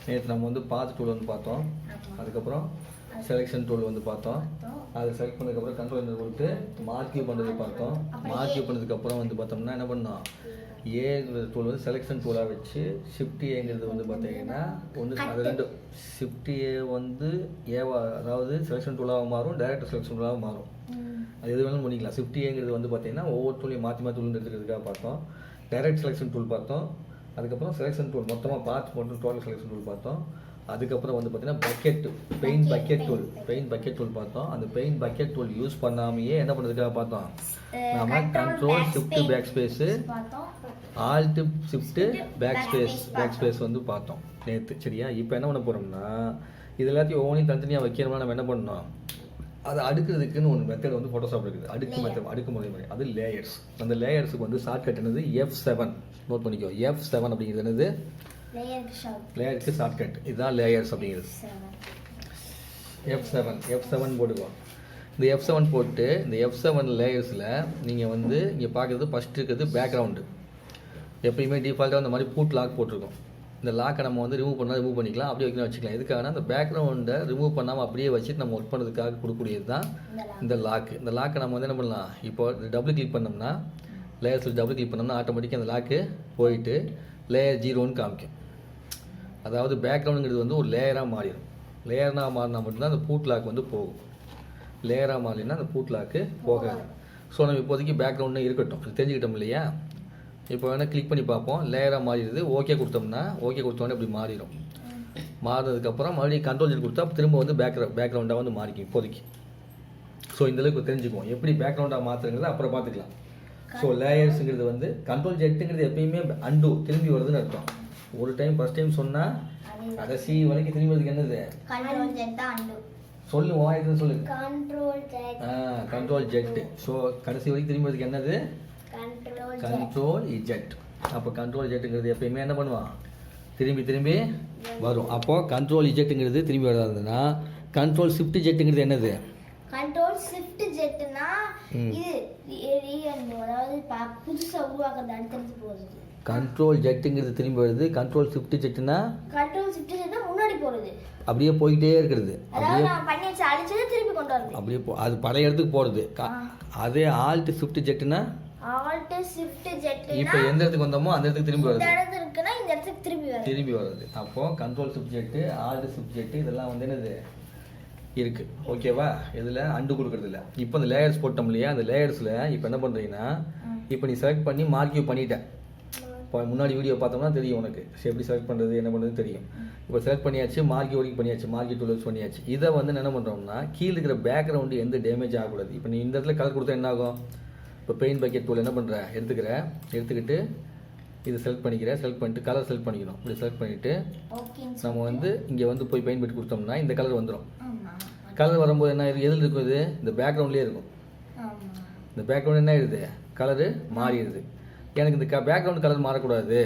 நேற்று நம்ம வந்து பாத் டூல் வந்து பார்த்தோம். அதுக்கப்புறம் செலெக்ஷன் டூல் வந்து பார்த்தோம். அதை செலக்ட் பண்ணதுக்கப்புறம் கண்ட்ரோல் கொடுத்து மார்க்கியூ பண்ணுறது பார்த்தோம். மார்க்கியூ பண்ணதுக்கப்புறம் வந்து பார்த்தோம்னா என்ன பண்ணோம், ஏங்கிற டூல் வந்து செலெக்ஷன் டூலாக வச்சு ஷிஃப்ட் ஏங்கிறது வந்து பார்த்தீங்கன்னா ஒன்று அது ரெண்டு ஷிஃப்ட் ஏ வந்து ஏவா, அதாவது செலெக்ஷன் டூலாக மாறும், டைரக்ட் செலெக்ஷன் டூலாக மாறும். அது எது வேணாலும் பண்ணிக்கலாம். ஷிஃப்ட் ஏங்கிறது வந்து பார்த்தீங்கன்னா ஒவ்வொரு டூலையும் மாற்றி மாற்றி உள்ள எடுத்துக்கிறதுக்காக பார்த்தோம். டைரக்ட் செலெக்ஷன் டூல் பார்த்தோம். அதுக்கப்புறம் செலெக்ஷன் டூல் மொத்தமாக பார்த்து போட்டு டோட்டல் செலெக்ஷன் டூல் பார்த்தோம். அதுக்கப்புறம் வந்து பார்த்தீங்கன்னா பக்கெட் பெயிண்ட் பக்கெட் டூல் பார்த்தோம். அந்த பெயிண்ட் பக்கெட் டூல் யூஸ் பண்ணாமையே என்ன பண்ணுறதுக்காக பார்த்தோம், நம்ம control shift back space alt shift back space வந்து பார்த்தோம் நேற்று. சரியா, இப்போ என்ன பண்ண போகிறோம்னா இது எல்லாத்தையும் ஒவ்வொன்றையும் தனித்தனியாக வைக்கணும்னா நம்ம என்ன பண்ணணும், அதை அடுக்கிறதுக்குன்னு ஒரு மெத்தட் வந்து ஃபோட்டோஷாப் இருக்குது. அடுக்கு முறை அது லேயர்ஸ். அந்த லேயர்ஸுக்கு வந்து ஷார்ட்கட் என்னது F7. நோட் பண்ணிக்கோ, F7 அப்படிங்கிறது என்னது, லேயருக்கு ஷார்ட்கட். இதுதான் லேயர்ஸ் அப்படிங்கிறது. F7 போட்டுக்கோ. இந்த F7 போட்டு இந்த F7 லேயர்ஸில் நீங்கள் வந்து இங்கே பார்க்குறது ஃபஸ்ட்டு இருக்கிறது பேக்ரவுண்டு. எப்பயுமே டிஃபால்ட்டாக அந்த மாதிரி பூட் லாக் போட்டிருக்கோம். இந்த லாக்கை நம்ம வந்து ரிமூவ் பண்ணிக்கலாம், அப்படியே வைக்கணும் வச்சுக்கலாம். எதுக்காகனா அந்த பேக்ரவுண்டை ரிமூவ் பண்ணாமல் அப்படியே வச்சுட்டு நம்ம ஒர்க் பண்ணுறதுக்காக கொடுக்கக்கூடியது தான் இந்த லாக்கு. இந்த லாக்கை நம்ம வந்து என்ன பண்ணலாம், இப்போ டபுள் கிளிக் பண்ணோம்னா லேயர்ஸில் டபுள் கிளிக் பண்ணோம்னா ஆட்டோமேட்டிக்காக அந்த லாக்கு போயிட்டு லேயர் 0ன்னு காமிக்கும். அதாவது பேக்ரவுண்டுங்கிறது வந்து ஒரு லேயராக மாறிடும். லேயராக மாறினா மட்டும்தான் அந்த பூட் லாக் வந்து போகும். லேயராக மாறினா அந்த பூட் லாக்கு போகாது. ஸோ நம்ம இப்போதைக்கு பேக்ரவுண்டு இருக்கட்டும், அது தெரிஞ்சுக்கிட்டோம் இல்லையா. இப்போ வேணால் கிளிக் பண்ணி பார்ப்போம், லேயராக மாறிடுது. ஓகே கொடுத்தோம்னா கொடுத்தோன்னே அப்படி மாறிடும். மாறினதுக்கப்புறம் மறுபடியும் கண்ட்ரோல் கொடுத்தா திரும்ப வந்து பேக்ரவுண்டாக வந்து மாறிக்கும் இப்போதைக்கு. ஸோ இந்தளவுக்கு தெரிஞ்சுக்குவோம் எப்படி பேக்ரவுண்டாக மாற்றுங்கிறது அப்புறம் பார்த்துக்கலாம். ஸோ லேயர்ஸுங்கிறது வந்து கண்ட்ரோல் ஜெட்டுங்கிறது எப்பயுமே அண்டு திரும்பி வருதுன்னு அர்த்தம். ஒரு டைம் ஃபர்ஸ்ட் டைம் சொன்னால் கடைசி வரைக்கும் திரும்பி வருதுக்கு என்னது சொல்லு, வாய்க்குன்னு சொல்லு, கண்ட்ரோல் ஜெட்டு. ஸோ கடைசி வரைக்கும் திரும்பி வருதுக்கு என்னது, கண்ட்ரோல் இஜெட். அப்போ கண்ட்ரோல் இஜெட்டுங்கிறது எப்பயுமே என்ன பண்ணுவான், திரும்பி வரும். அப்போது கண்ட்ரோல் இஜெட்டுங்கிறது திரும்பி வராதுன்னா கண்ட்ரோல் ஷிஃப்ட் ஜெட்டுங்கிறது என்னது, கண்ட்ரோல் ஷிஃப்ட் ஜெட்னா இது அதாவது புதுசா உருவாக்குறது அடுத்து போகுது. கண்ட்ரோல் ஜெட்டுங்கிறது திரும்பி வருது. கண்ட்ரோல் ஷிஃப்ட் ஜெட்னா முன்னாடி போறது, அப்படியே போயிட்டே இருக்கிறது. அதாவது நான் பண்ணிச்சு அடிச்சது திருப்பி கொண்டு வரது, அப்படியே அது பழைய இடத்துக்கு போறது. அதே ஆல்ட் ஷிஃப்ட் ஜெட்னா இப்போ எந்த இடத்துக்கு வந்தோமோ அந்த இடத்துக்கு திரும்பி வருது. இந்த இடத்துக்கு திரும்பி வருது. அப்போ control shift Z, alt shift Z இதெல்லாம் வந்து என்னது இருக்கு. ஓகேவா, இதில் அண்டு கொடுக்கறது இல்லை. இப்போ இந்த லேயர்ஸ் போட்டோம் இல்லையா, அந்த லேயர்ஸில் இப்போ என்ன பண்ணுறீங்கன்னா, இப்போ நீ செலக்ட் பண்ணி மார்க்கியூ பண்ணிட்டேன். இப்போ முன்னாடி வீடியோ பார்த்தோம்னா தெரியும் உனக்கு எப்படி செலக்ட் பண்ணுறது என்ன பண்ணுறது தெரியும். இப்போ செலக்ட் பண்ணியாச்சு, மார்க்கியூ வரைக்கும் பண்ணியாச்சு, மார்க்கியூ டூல் யூஸ் பண்ணியாச்சு. இதை வந்து என்ன பண்ணுறோம்னா கீழே இருக்கிற பேக்ரவுண்டு எந்த டேமேஜ் ஆகக்கூடாது. இப்போ நீ இந்த இடத்துல கலர் கொடுத்தா என்ன ஆகும், இப்போ பெயிண்ட் பக்கெட் டூல் என்ன பண்ணுற, எடுத்துக்கிட்டு இது செலக்ட் பண்ணிட்டு கலர் செலக்ட் பண்ணிக்கணும். இப்படி செலக்ட் பண்ணிவிட்டு நம்ம வந்து இங்கே வந்து போய் பெயிண்ட் பக்கெட் கொடுத்தோம்னா இந்த கலர் வந்துடும். கலர் வரும்போது என்ன எதில் இருக்கும், இது இந்த பேக்ரவுண்ட்லேயே இருக்கும். இந்த பேக்ரவுண்ட் என்ன ஆயிடுது, கலரு மாறிடுது. எனக்கு இந்த பேக்ரவுண்ட் கலர் மாறக்கூடாது,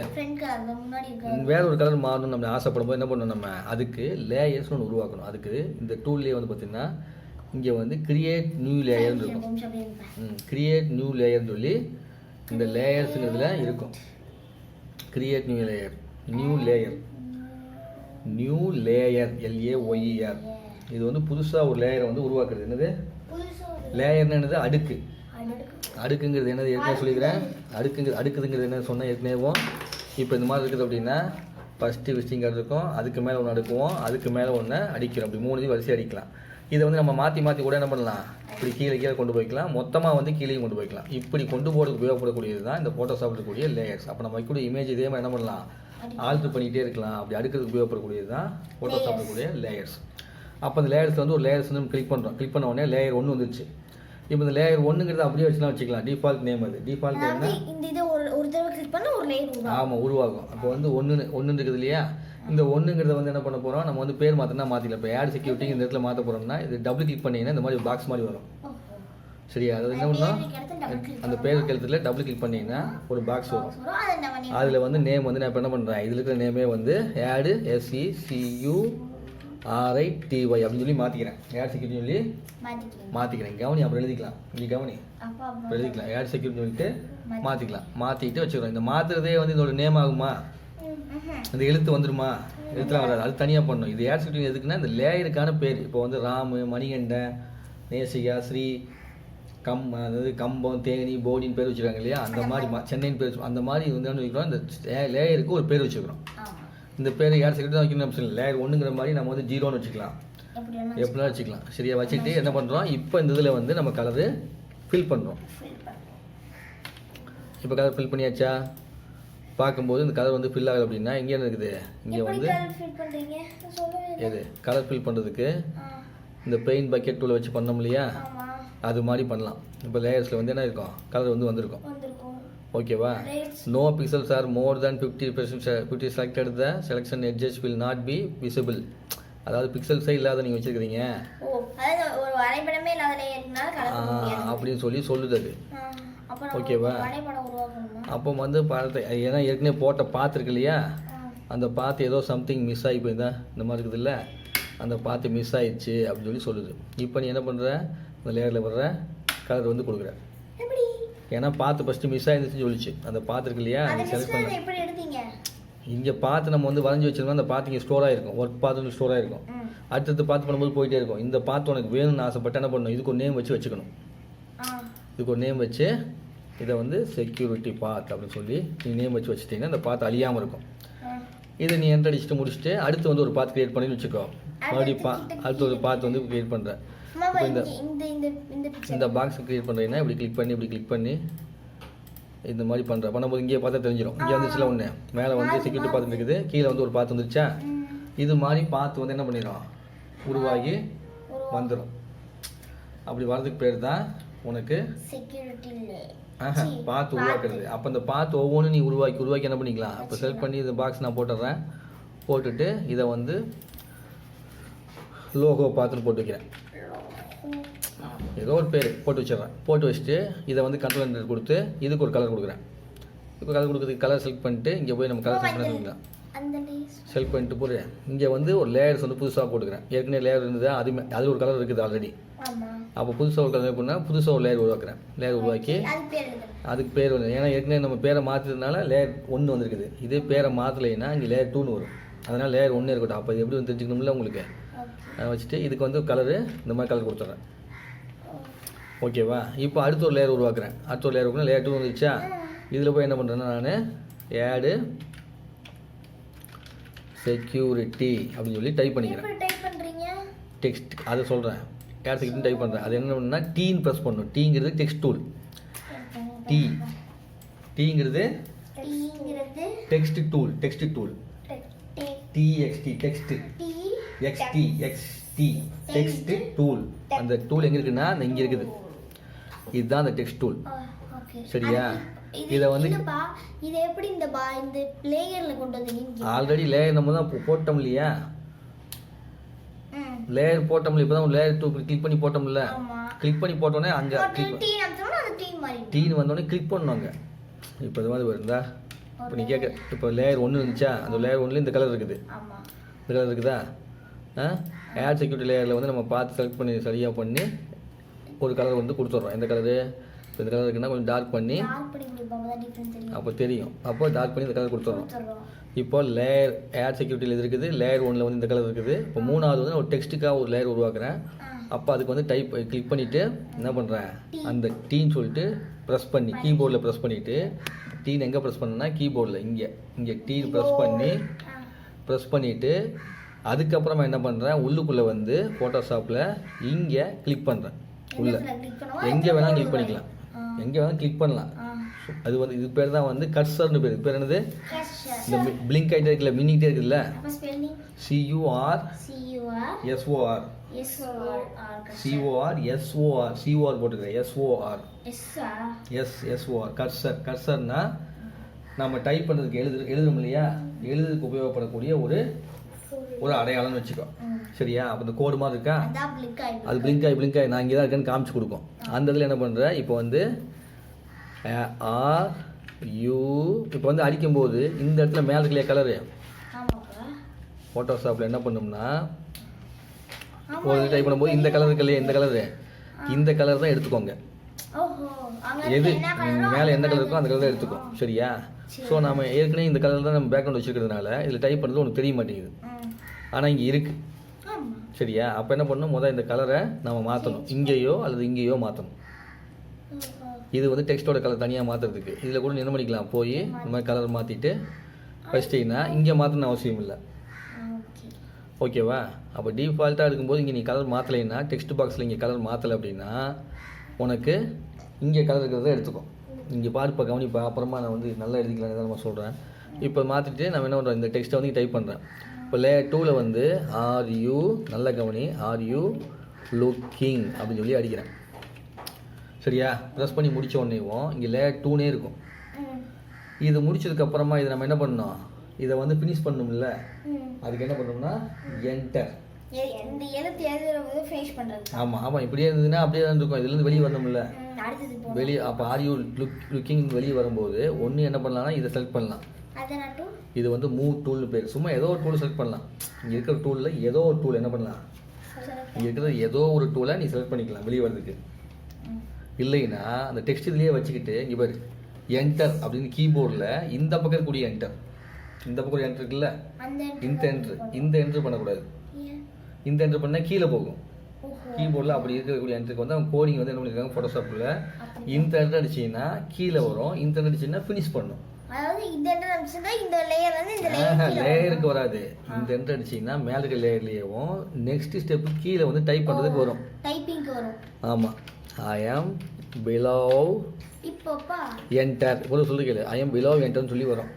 வேற ஒரு கலர் மாறணும் நம்ம ஆசைப்படும் போது என்ன பண்ணணும், நம்ம அதுக்கு லேயர்ஸ் ஒன்று உருவாக்கணும். அதுக்கு இந்த டூல்லேயே வந்து பார்த்தீங்கன்னா இங்கே வந்து கிரியேட் நியூ லேயர்னு இருக்கும். கிரியேட் நியூ லேயர்னு சொல்லி இந்த லேயர்ஸுங்கிறதுல இருக்கும். Create new layer LAYER. இது வந்து புதுசாக ஒரு லேயரை வந்து உருவாக்குறது. என்னது லேயர்னு என்னது, அடுக்குங்கிறது என்னது ஏற்கனவே சொல்லிக்கிறேன். அடுக்குதுங்கிறது என்ன சொன்னால் ஏற்கனவே. இப்போ இந்த மாதிரி இருக்குது அப்படின்னா ஃபஸ்ட்டு விசிட்டிங் கார்டு இருக்கும், அதுக்கு மேலே ஒன்று அடுக்குவோம், அதுக்கு மேலே ஒன்று அடிக்கிறோம். அப்படி 3 வரிசை அடிக்கலாம். இதை வந்து நம்ம மாற்றி கூட என்ன பண்ணலாம், இப்படி கீழே கொண்டு போய்க்கலாம், மொத்தமாக வந்து கீழே கொண்டு போய்க்கலாம். இப்படி கொண்டு போகிறதுக்கு உபயோகப்படக்கூடியது தான் இந்த ஃபோட்டோஷாப்பில் இருக்கக்கூடிய லேயர்ஸ். அப்போ நம்ம வைக்கக்கூடிய இமேஜ் இதே மாதிரி என்ன பண்ணலாம், ஆல்ட்ரு பண்ணிகிட்டே இருக்கலாம். அப்படி அடுக்கிறதுக்கு உபயோகப்படக்கூடியது தான் ஃபோட்டோஷாப்பில் இருக்கக்கூடிய லேயர்ஸ். அப்போ அந்த லேயர்ஸில் வந்து ஒரு லேயர்ஸ் வந்து கிளிக் பண்ண உடனே லேயர் 1 வந்துருச்சு. இப்போ இந்த லேயர் 1ங்கிறது அப்படியே வச்சுக்கலாம். டிஃபால்ட் நேம் அது. டிஃபால்ட் நேம்னா ஆமாம் உருவாகும். அப்போ வந்து ஒன்று இருக்குது இல்லையா, இந்த 1ங்கிறத வந்து என்ன பண்ண போகிறோம், நம்ம வந்து பேர் மாற்றினா மாற்றிக்கலாம். இப்போ ஆட் செக்யூரிட்டி இந்த இடத்துல மாற்ற போகிறோம்னா இது டபுள் கிளிக் பண்ணிங்கன்னா இந்த மாதிரி பாக்ஸ் மாதிரி வரும். சரியா, அது என்ன பண்ணோம், அந்த பேர் எழுத்துல டபுள் கிளிக் பண்ணிங்கன்னா ஒரு பாக்ஸ் வரும். அதில் வந்து நேம் வந்து நான் இப்போ என்ன பண்ணுறேன், இதில் இருக்கிற நேமே வந்து ஆடு SECURITY அப்படின்னு சொல்லி மாற்றிக்கிறேன். ஆட் செக்யூரிட்டி சொல்லி மாற்றிக்கிறேன். கவனி, அப்புறம் எழுதிக்கலாம். இங்கே கவனி, எழுதிக்கலாம். ஆட் செக்யூரிட்டி சொல்லிட்டு மாற்றிக்கலாம். மாற்றிட்டு வச்சுக்கிறோம். இந்த மாற்றுறதே வந்து இதோட நேம் ஆகுமா, அந்த எழுத்து வந்துடுமா? எழுத்துலாம் வராது, அது தனியாக பண்ணணும். இது ஏர் செக்யூரிட்டி எதுக்குன்னா இந்த லேயருக்கான பேர். இப்போ வந்து ராமு, மணிகண்டன், நேசிகா, ஸ்ரீ, அதாவது கம்பம், தேனி, போடின்னு பேர் வச்சுருக்காங்க இல்லையா? அந்த மாதிரி சென்னைன்னு பேர் அந்த மாதிரி வந்து என்ன வைக்கிறோம், இந்த லேயருக்கு ஒரு பேர் வச்சுக்கிறோம். இந்த பேர் ஏர் செக்யூரிட்டி தான் வைக்கணும் அவசியம் இல்லை. லேயர் 1ங்கிற மாதிரி நம்ம வந்து 0ன்னு வச்சுக்கலாம், எப்படிலாம் வச்சுக்கலாம். சரியா? வச்சுட்டு என்ன பண்ணுறோம், இப்போ இந்த இதில் வந்து நம்ம கலரு ஃபில் பண்ணுறோம். இப்போ கலர் ஃபில் பண்ணியாச்சா? பார்க்கும்போது இந்த கலர் வந்து ஃபில் ஆகலை அப்படின்னா இங்கே என்ன இருக்குது, இங்கே வந்து எது கலர் ஃபில் பண்ணுறதுக்கு இந்த பெயிண்ட் பக்கெட் டூலை வச்சு பண்ணோம் இல்லையா? அது மாதிரி பண்ணலாம். இப்போ லேயர்ஸில் வந்து என்ன இருக்கும், கலர் வந்து வந்திருக்கும். ஓகேவா? No pixels are more than 50% selected, the selection edges will not be visible. அதாவது பிக்சல்ஸே இல்லாத நீங்கள் வச்சுருக்கிறீங்க அப்படின்னு சொல்லி சொல்லுது அது. ஓகேவா? அப்போ வந்து பார்த்து, ஏன்னா ஏற்கனவே போட்ட பார்த்துருக்கு இல்லையா, அந்த பார்த்து ஏதோ சம்திங் மிஸ் ஆகி போயிருந்தா இந்த மாதிரி இருக்குது இல்லை, அந்த பார்த்து மிஸ் ஆயிடுச்சு அப்படின்னு சொல்லி சொல்லுது. இப்போ நீ என்ன பண்ணுற, இந்த லேயரில் வர்ற கலர் வந்து கொடுக்குற. ஏன்னா பார்த்து ஃபஸ்ட்டு மிஸ் ஆகிருந்துச்சுன்னு சொல்லிச்சு. அந்த பார்த்துருக்கு இல்லையா, நீ செலக்ட் பண்ண இங்கே பார்த்து நம்ம வந்து வரைஞ்சி வச்சிருந்தோம். அந்த பார்த்து இங்கே ஸ்டோர் ஆகிருக்கும், ஒர்க் பார்த்து ஸ்டோர் ஆகிருக்கும். அடுத்தது பார்த்து பண்ணும்போது போயிட்டே இருக்கும். இந்த பார்த்து உனக்கு வேணும்னு ஆசைப்பட்டு என்ன பண்ணணும், இதுக்கு ஒரு நேம் வச்சுக்கணும். இதுக்கு ஒரு நேம் வச்சு இதை வந்து செக்யூரிட்டி பாத் அப்படின்னு சொல்லி நீ நேம் வச்சுட்டீங்கன்னா அந்த பாத் அழியாமல் இருக்கும். இதை நீ என்ட்ரு அடிச்சுட்டு முடிச்சுட்டு அடுத்து வந்து ஒரு பாத் கிரியேட் பண்ணி வச்சுக்கோ. மறுபடியும் அடுத்து ஒரு பாத் வந்து கிரியேட் பண்ணுறேன். இப்போ இந்த பாக்ஸ் கிரியேட் பண்ணுறீங்கன்னா இப்படி கிளிக் பண்ணி இந்த மாதிரி பண்ணுற பண்ணும்போது இங்கே பார்த்தா தெரிஞ்சிடும். இங்கே வந்துச்சுல ஒன்று மேலே வந்து செக்யூரிட்டி பாத் இருக்குது, கீழே வந்து ஒரு பாத் வந்துருச்சா, இது மாதிரி பாத்து வந்து என்ன பண்ணிடும், உருவாகி வந்துடும். அப்படி வர்றதுக்கு பேர் தான் உனக்கு பாத்து உருவாக்குறது. அப்போ இந்த பாத்து ஒவ்வொன்றும் நீ உருவாக்கி என்ன பண்ணிக்கலாம். இப்போ செலக்ட் பண்ணி இந்த பாக்ஸ் நான் போட்டுடுறேன். போட்டுட்டு இதை வந்து லோகோ பார்த்துன்னு போட்டு வைக்கிறேன். ஏதோ ஒரு பேர் போட்டு வச்சிடறேன். போட்டு வச்சுட்டு இதை வந்து கண்ட்ரோல் என்டர் கொடுத்து இதுக்கு ஒரு கலர் கொடுக்குறேன். இப்போ கலர் கொடுக்குறதுக்கு கலர் செலக்ட் பண்ணிட்டு இங்கே போய் நம்ம கலர் செலக்ட் பண்ணிக்கலாம். செலக்ட் பண்ணிட்டு போடு. இங்கே வந்து ஒரு லேயர்ஸ் வந்து புதுசாக போட்டுக்கிறேன். ஏற்கனவே லேயர் இருந்தது, அது ஒரு கலர் இருக்குது ஆல்ரெடி. அப்போ புதுசாக ஒரு கலர் பண்ணால் புதுசாக ஒரு லேயர் உருவாக்குறேன். லேயர் உருவாக்கி அதுக்கு பேர் வந்து, ஏன்னா ஏற்கனவே நம்ம பேரை மாற்றுறதுனால லேயர் 1 வந்துருக்குது. இதே பேரை மாற்றலைன்னா இங்கே லேயர் 2ன்னு வரும். அதனால் லேயர் 1 இருக்கட்டும். அப்போ எப்படி வந்து தெரிஞ்சுக்கணும்ல உங்களுக்கு. நான் வச்சுட்டு இதுக்கு வந்து கலரு இந்த மாதிரி கலர் கொடுத்துட்றேன். ஓகேவா? இப்போ அடுத்த ஒரு லேயர் உருவாக்குறேன். அடுத்த ஒரு லேயர் லேயர் 2 வந்துருச்சா, இதில் போய் என்ன பண்ணுறேன்னா நான் ஆடு செக்யூரிட்டி அப்படின்னு சொல்லி டைப் பண்ணிக்கிறேன். டெக்ஸ்ட் அதை சொல்கிறேன். ஏர் செக்யூரிட்டி டைப் பண்ணுறேன். அது என்ன பண்ணால் டீன்னு ப்ரெஸ் பண்ணணும். டீங்கிறது டெக்ஸ்ட் டூல். டீங்கிறது text tool. TXT text XT text tool. அந்த டூல் எங்கே இருக்குன்னா இங்கே இருக்குது. இதுதான் அந்த டெக்ஸ்ட் டூல். சரியா? இதை வந்து இது எப்படி இந்த லேயர்ல கொண்டு வந்தீங்க? ஆல்ரெடி லேயர் நம்ம தான் போட்டோம் இல்லையா, லேயர் போட்டோம்ல. இப்போ தான் லேயர் 2 கிளிக் பண்ணி போட்டோம்ல. கிளிக் பண்ணி போட்டோன்னே அங்கே டீன் வந்தோடனே கிளிக் பண்ணுவாங்க. இப்போ இது மாதிரி வருதா, இப்போ நீ கேட்க, இப்போ லேயர் 1 இருந்துச்சா, அந்த லேயர் 1ல இந்த கலர் இருக்குது. இந்த கலர் இருக்குதா? ஏர் செக்யூரிட்டி லேயரில் வந்து நம்ம பார்த்து செலக்ட் பண்ணி சரியாக பண்ணி ஒரு கலர் வந்து கொடுத்துட்றோம். எந்த கலரு, இப்போ இந்த கலர் இருக்குன்னா கொஞ்சம் டார்க் பண்ணி அப்போ தெரியும். அப்போ டார்க் பண்ணி இந்த கலர் கொடுத்துட்றோம். இப்போ லேயர் ஏர் செக்யூரிட்டியில் இருக்குது, லேயர் 1ல் வந்து இந்த கலர் இருக்குது. இப்போ 3வது வந்து ஒரு டெக்ஸ்ட்டுக்காக ஒரு லேயர் உருவாக்குறேன். அப்போ அதுக்கு வந்து டைப் கிளிக் பண்ணிவிட்டு என்ன பண்ணுறேன், அந்த டீன்னு சொல்லிட்டு ப்ரெஸ் பண்ணி கீபோர்டில் ப்ரெஸ் பண்ணிவிட்டு, டீன் எங்கே ப்ரெஸ் பண்ணேன்னா கீபோர்டில் இங்கே டீன் ப்ரெஸ் பண்ணிவிட்டு அதுக்கப்புறமா என்ன பண்ணுறேன், உள்ளுக்குள்ளே வந்து ஃபோட்டோஷாப்பில் இங்கே கிளிக் பண்ணுறேன். உள்ளே எங்கே வேணாலும் கிளிக் பண்ணிக்கலாம், எங்கே வேணாலும் கிளிக் பண்ணலாம். அது வந்து இது பேர் தான் வந்து கர்சர்னு பேர். பேர் என்னது, இந்த பிளிங்க் ஆகிட்டே இருக்குல்ல, மின்னிக்கிட்டே இருக்குல்ல, CUR போட்டுக்கிறேன். SOR கர்சர்னா நம்ம டைப் பண்ணுறதுக்கு எழுதுறோம் இல்லையா, எழுதுறதுக்கு உபயோகப்படக்கூடிய ஒரு அடையாளம்னு வச்சுக்கோ. சரியா? அப்போ இந்த கோடு மாதிரி இருக்கா, அது பிளிங்க் ஆகி நான் இங்கே தான் இருக்கேன்னு காமிச்சு கொடுக்கும். அந்த இதில் என்ன பண்ணுறேன், இப்போ வந்து இப்போ வந்து அடிக்கும்போது இந்த இடத்துல மேலே இருக்கலையா கலரு, ஃபோட்டோஷாப்பில் என்ன பண்ணோம்னா ஒரு டைப் பண்ணும்போது இந்த கலர் இருக்கு இல்லையா, இந்த கலர் தான் எடுத்துக்கோங்க. ஓஹோ அங்க எது என்ன கலரோ மேலே என்ன கலர் இருக்கோ அந்த கலர் தான் எடுத்துக்கும். சரியா? ஸோ நம்ம ஏற்கனவே இந்த கலர் தான் நம்ம பேக்ரவுண்ட் வச்சுருக்கிறதுனால இதில் டைப் பண்ணுறது உனக்கு தெரிய மாட்டேங்குது. ஆனால் இங்கே இருக்குது. ஆமா சரியா? அப்போ என்ன பண்ணணும், முதல் இந்த கலரை நம்ம மாற்றணும். இங்கேயோ அல்லது இங்கேயோ மாற்றணும். இது வந்து டெக்ஸ்ட்டோட கலர் தனியாக மாற்றுறதுக்கு இதில் கூட என்ன பண்ணிக்கலாம், போய் இந்த மாதிரி கலர் மாற்றிட்டு வச்சிட்டிங்கன்னா இங்கே மாற்றணும் அவசியம் இல்லை. ஓகே ஓகேவா? அப்போ டிஃபால்ட்டாக இருக்கும்போது இங்கே நீ கலர் மாற்றலைன்னா, டெக்ஸ்ட் பாக்ஸில் இங்கே கலர் மாற்றலை அப்படின்னா உனக்கு இங்கே கலர் இருக்கிறத எடுத்துக்கும். இங்கே பாருப்பா, கவனிப்பா, அப்புறமா நான் வந்து நல்லா எழுதிக்கலான்னு தான் நான் சொல்கிறேன். இப்போ மாற்றிட்டு நம்ம என்ன பண்ணுறோம், இந்த டெக்ஸ்ட்டை வந்து டைப் பண்ணுறேன். இப்போ லேயர் 2ல் வந்து ஆர் யூ, நல்ல கவனி, ஆர் யூ லுக்கிங் அப்படின்னு சொல்லி அடிக்கிறேன். சரியா? ப்ரெஸ் பண்ணி முடித்த உடனேவும் இங்கே லேயர் 2னே இருக்கும். இது முடிச்சதுக்கப்புறமா இதை நம்ம என்ன பண்ணணும், இதை வந்து ஃபினிஷ் பண்ணணும்ல. அதுக்கு என்ன பண்ணணும்னா என்டர். இந்த எழுத்து எழுதுறது ஃபினிஷ் பண்றது. ஆமாம் இப்படியே இருந்ததுன்னா அப்படியே தான் இருக்கும். இதுலேருந்து வெளியே வரணும்ல. அடுத்தது போ. வெளியே அப்போ ஆர் யூ லுக்கிங் வெளியே வரும்போது ஒன்று என்ன பண்ணலாம்னா இதை செலக்ட் பண்ணலாம். அத நட்டு இது வந்து மூவ் டூல்னு பேர். சும்மா ஏதோ ஒரு டூல் செலக்ட் பண்ணலாம். இங்கே இருக்கிற டூலில் ஏதோ ஒரு டூல் என்ன பண்ணலாம், இங்கே இருக்கிற ஏதோ ஒரு டூலை நீ செலக்ட் பண்ணிக்கலாம் வெளியே வர்றதுக்கு. இல்லைன்னா அந்த டெக்ஸ்ட் இதுலேயே வச்சுக்கிட்டு இங்கே பாரு என்டர் அப்படின்னு கீபோர்டில் இந்த பக்கம் இருக்கக்கூடிய என்டர், இந்த பக்கம் ஒரு என்டர் இருக்குல்ல, இந்த என்ட்ரு பண்ணக்கூடாது. இந்த என்ட்ரு பண்ணால் கீழே போகும். கீபோர்டில் அப்படி இருக்கக்கூடிய என்ட்ருக்கு வந்து அவங்க கோடிங் வந்து என்ன பண்ணியிருக்காங்க ஃபோட்டோஷாப்பில், இந்த என்ட்ரு அடிச்சிங்கன்னா கீழே வரும், இந்த என்ட்ரு அடிச்சிங்கன்னா ஃபினிஷ் பண்ணும். அதாவது இந்த என்ட்ரு அடிச்சா இந்த லேயர் வந்து இந்த லேயர் லேயருக்கு வராது. இந்த என்ட்ரு அடிச்சிங்கன்னா மேலே இருக்க லேயர்லேயும் நெக்ஸ்ட் ஸ்டெப்பு கீழே வந்து டைப் பண்ணுறதுக்கு வரும், டைப்பிங்க்கு வரும். ஆமாம். ஐ ஆம் பிலோ இப்போப்பா என்டர் கூட சொல்லி கேளு, ஐ ஆம் பிலோ என்டர்னு சொல்லி வரும்.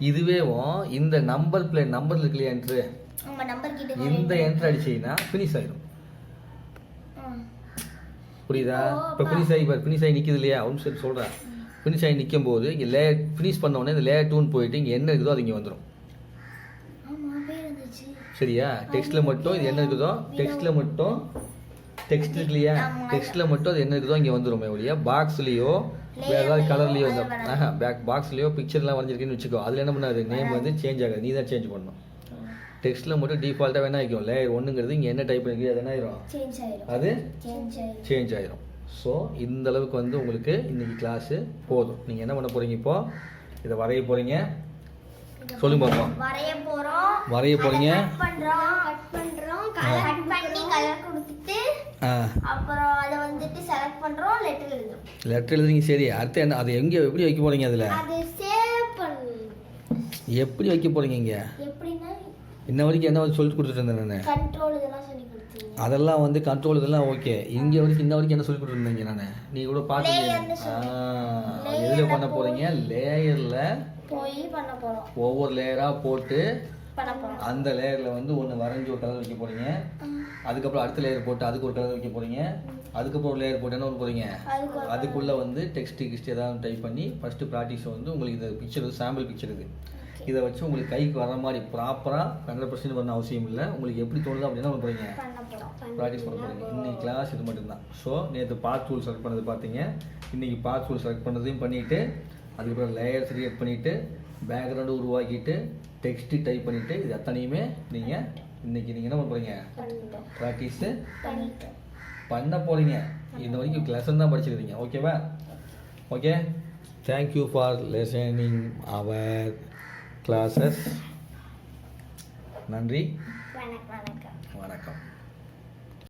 இதுவேவும் இந்த நம்பர் பிளேட் நம்பர் இருக்குல்லையா என்ட்ரு, நம்ம நம்பர் கிட்ட இந்த என்ட்ரு அடிச்சீங்கன்னா ஃபினிஷ் ஆயிடும். புரியுதா? இப்போ ஃபினிஷ் ஆகி பாரு, ஃபினிஷ் ஆகி நிற்கிது இல்லையா, ஒன்று சரி சொல்கிறேன். ஃபினிஷ் ஆகி நிற்கும் போது இங்கே லேயர் ஃபினிஷ் பண்ண உடனே இந்த லேயர் 2ன்னு போயிட்டு இங்கே என்ன இருக்குதோ அது இங்கே வந்துடும். சரியா? டெக்ஸ்ட்டில் மட்டும் இது என்ன இருக்குதோ, டெக்ஸ்ட்டில் மட்டும் டெக்ஸ்ட் இருக்கு இல்லையா, டெக்ஸ்ட்டில் மட்டும் அது என்ன இருக்குதோ இங்கே வந்துடும். ஒழியா பாக்ஸ்லேயோ வேறு ஏதாவது கலர்லேயோ வந்து பாக்ஸ்லேயோ பிக்சர்லாம் வரைஞ்சிருக்கேன்னு வச்சுக்கோ, அதில் என்ன பண்ணாது, நேம் வந்து சேஞ்ச் ஆகாது, நீ தான் சேஞ்ச் பண்ணணும். டெக்ஸ்ட்டில் மட்டும் டிஃபால்ட்டாக வேணா வைக்கும். லேயர் 1ங்கிறது இங்கே என்ன டைப் பண்ணிருக்கு அது என்ன ஆயிரும், அது சேஞ்ச் ஆயிரும். ஸோ இந்த அளவுக்கு வந்து உங்களுக்கு இன்றைக்கி கிளாஸு போதும். நீங்கள் என்ன பண்ண போகிறீங்க, இப்போது இதை வரைய போகிறீங்க. சொல்லுங்க பார்ப்போம். வரைய போகிறீங்க, கட் பண்றோம், கட் பண்ணி கலர் கொடுத்துட்டு அப்புறம் அதை வந்துட்டு செலக்ட் பண்றோம், லெட்டர் எழுதுறோம். லெட்டர் எழுதுறீங்க. சரி, அடுத்து என்ன, அதை எங்கே எப்படி வைக்க போகிறீங்க, அதில் அது சேவ் பண்ணு. எப்படி வைக்க போகிறீங்க? இங்கே எப்படின்னா இன்ன வரைக்கும் என்ன சொல்லி கொடுத்துட்டு இருந்தேன் நான், கண்ட்ரோல் இதெல்லாம் சொல்லி கொடுத்தீங்க. அதெல்லாம் வந்து கண்ட்ரோல் இதெல்லாம் ஓகே. இங்கே வரைக்கும் இன்ன வரைக்கும் என்ன சொல்லி கொடுத்துருந்தீங்க நான், நீ கூட பார்த்துருக்கீங்க. எதில் பண்ண போகிறீங்க, லேயரில் போய் பண்ண போறோம். ஒவ்வொரு லேயராக போட்டு பண்ண போறோம். அந்த லேயரில் வந்து ஒன்று வரைஞ்சி ஒரு கலர் வைக்க போகிறீங்க. அதுக்கப்புறம் அடுத்த லேயர் போட்டு அதுக்கு ஒரு கலர் வைக்க போகிறீங்க. அதுக்கப்புறம் ஒரு லேயர் போட்டு என்ன பண்ண போகிறீங்க, அதுக்குள்ளே வந்து டெக்ஸ்ட் ஏதாவது டைப் பண்ணி ஃபஸ்ட்டு ப்ராக்டிஸ் வந்து உங்களுக்கு இந்த பிக்சர் சாம்பிள் பிக்சர் இது, இதை வச்சு உங்களுக்கு கைக்கு வர மாதிரி ப்ராப்பராக 100% வரணும் அவசியம் இல்லை. உங்களுக்கு எப்படி தோணுதோ அப்படின்னா பண்ண போகிறீங்க, ப்ராக்டிஸ் பண்ண போகிறீங்க. இன்றைக்கி கிளாஸ் இது மட்டும்தான். ஸோ நேற்று பார்ட் டூல் செலக்ட் பண்ணது பார்த்தீங்க, இன்றைக்கி பார்ட் டூல் செலக்ட் பண்ணதையும் பண்ணிவிட்டு அதுக்கப்புறம் லேயர்ஸ் கிரியேட் பண்ணிவிட்டு பேக்ரவுண்டு உருவாக்கிட்டு டெக்ஸ்ட்டு டைப் பண்ணிவிட்டு இது அத்தனையுமே நீங்கள் இன்றைக்கி நீங்கள் என்ன பண்ண போகிறீங்க, ப்ராக்டிஸு பண்ண போகிறீங்க. இந்த வரைக்கும் லெசன் தான் படிச்சிருக்கீங்க. ஓகேவா? Okay, thank you for listening our classes. நன்றி, வணக்கம். வணக்கம்.